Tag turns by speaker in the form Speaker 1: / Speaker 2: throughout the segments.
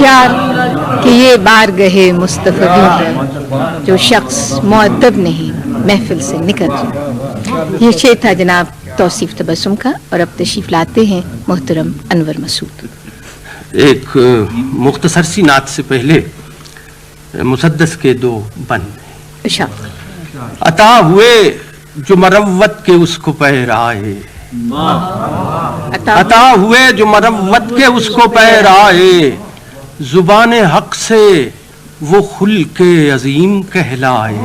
Speaker 1: ہوشیار کہ یہ بارگاہ مصطفی پر جو شخص مؤدب نہیں محفل سے نکل جائے. یہ شعر تھا جناب توصیف تبسم کا، اور اب تشریف لاتے ہیں محترم انور مسعود.
Speaker 2: ایک مختصر سی نعت سے پہلے مسدس کے دو بند عطا ہوئے جو مروت کے اس کو پیرائے، عطا ہوئے جو مروت کے اس کو پیرائے، زبان حق سے وہ خلق عظیم کہلائے.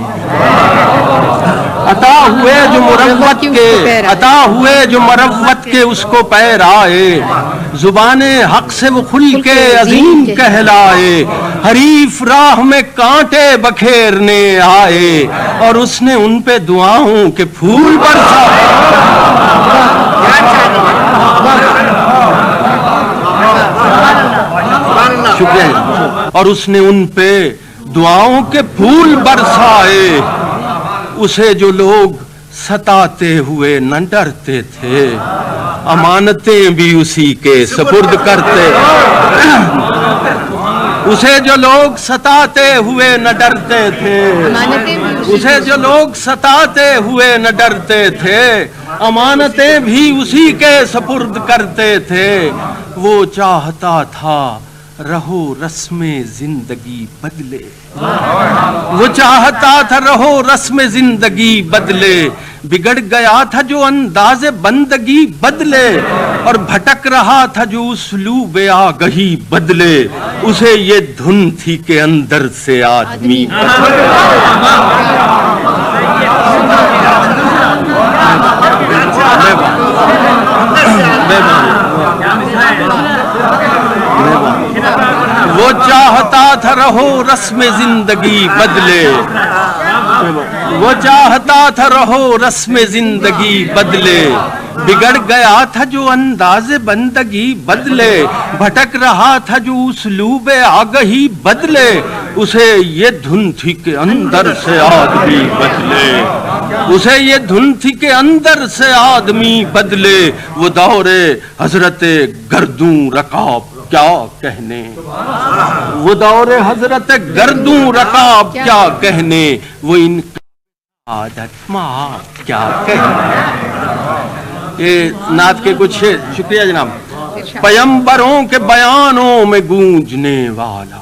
Speaker 2: عطا ہوئے جو مروت کے، عطا ہوئے جو مروت کے اس کو پیرائے، زبان حق سے وہ خلق عظیم کہلائے. حریف راہ میں کانٹے بکھیرنے آئے اور اس نے ان پہ دعاؤں کے پھول برسائے. شکریہ. اور اس نے ان پہ دعاؤں کے پھول برسائے. اسے جو لوگ ستاتے ہوئے نہ ڈرتے تھے، امانتیں بھی اسی کے سپرد کرتے. اسے جو لوگ ستاتے ہوئے نہ ڈرتے تھے، اسے جو لوگ ستاتے ہوئے نہ ڈرتے تھے، امانتیں بھی اسی کے سپرد کرتے تھے. وہ چاہتا تھا رہو رسم زندگی بدلے، وہ چاہتا تھا رہو رسم زندگی بدلے. بگڑ گیا تھا جو انداز بندگی بدلے، اور بھٹک رہا تھا جو اسلوب آگہی بدلے. اسے یہ دھن تھی کہ اندر سے آدمی وہ چاہتا تھا رہو رسم زندگی بدلے، وہ چاہتا تھا رہو رسم زندگی بدلے. بگڑ گیا تھا جو انداز بندگی بدلے، بھٹک رہا تھا جو اسلوب آگہی بدلے. اسے یہ دھن تھی کہ اندر سے آدمی بدلے، اسے یہ دھن تھی کہ اندر سے آدمی بدلے. وہ دور حضرت گردوں رکاب کیا کہنے، وہ دور حضرت گردوں رکاب کیا کہنے، وہ ان عادت ماں کیا کہنے. یہ نعت کے کچھ شکریہ جناب. پیمبروں کے بیانوں میں گونجنے والا،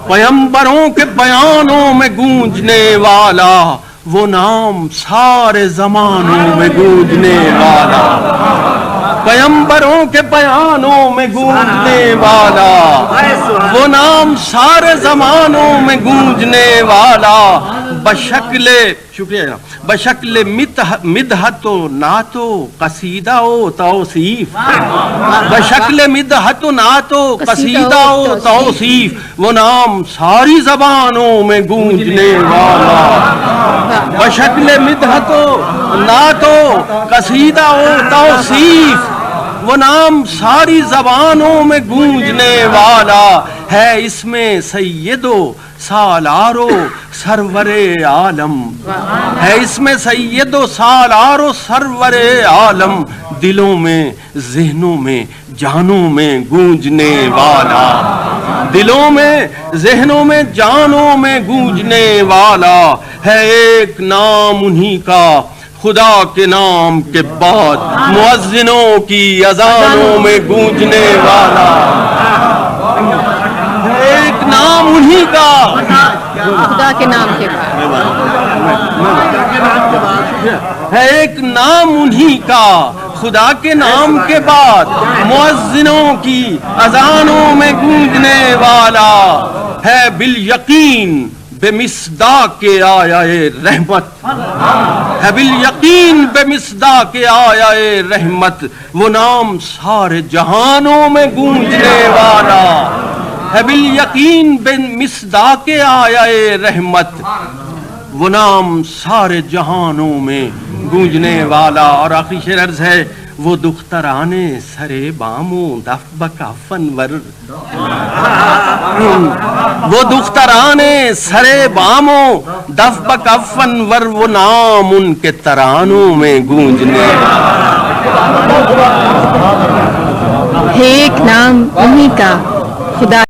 Speaker 2: پیمبروں کے بیانوں میں گونجنے والا، وہ نام سارے زمانوں میں گونجنے والا. پیمبروں کے بیانوں میں گونجنے والا، وہ نام سارے زمانوں میں گونجنے والا. بشکل شکریہ جناب، بشکل مدحت و نعت و قصیدہ و توصیف، بشکل مدحت و نعت و قصیدہ و توصیف، وہ نام ساری زبانوں میں گونجنے والا. بشکل مدحت و نعت و قصیدہ و توصیف، وہ نام ساری زبانوں میں گونجنے والا. ہے اس میں سید و سالار و سرور عالم، ہے اس میں سید و سالار و سرور عالم. دلوں میں ذہنوں میں جانوں میں گونجنے والا، دلوں میں ذہنوں میں جانوں میں گونجنے والا. ہے ایک نام انہی کا خدا کے نام کے بعد، مؤذنوں کی اذانوں میں گونجنے والا. ایک نام انہی کا
Speaker 1: خدا کے نام کے بعد،
Speaker 2: ہے ایک نام انہی کا خدا کے نام کے بعد، مؤذنوں کی اذانوں میں گونجنے والا. ہے بالیقین بے مصداق آیا رحمت، ہے بالیقین بے مصداق آیا رحمت. وہ نام سارے جہانوں میں گونجنے والا، ہے بالیقین بے مصداق آیا رحمت. وہ نام سارے جہانوں میں گونجنے والا. اور آخری شعر عرض ہے، وہ دخترانے سرے بامو دف بکافنور، وہ دخترانے سرے بامو دف بکافنور، وہ نام ان کے ترانوں میں گونجنے.
Speaker 1: ایک ایک نام انہی کا خدا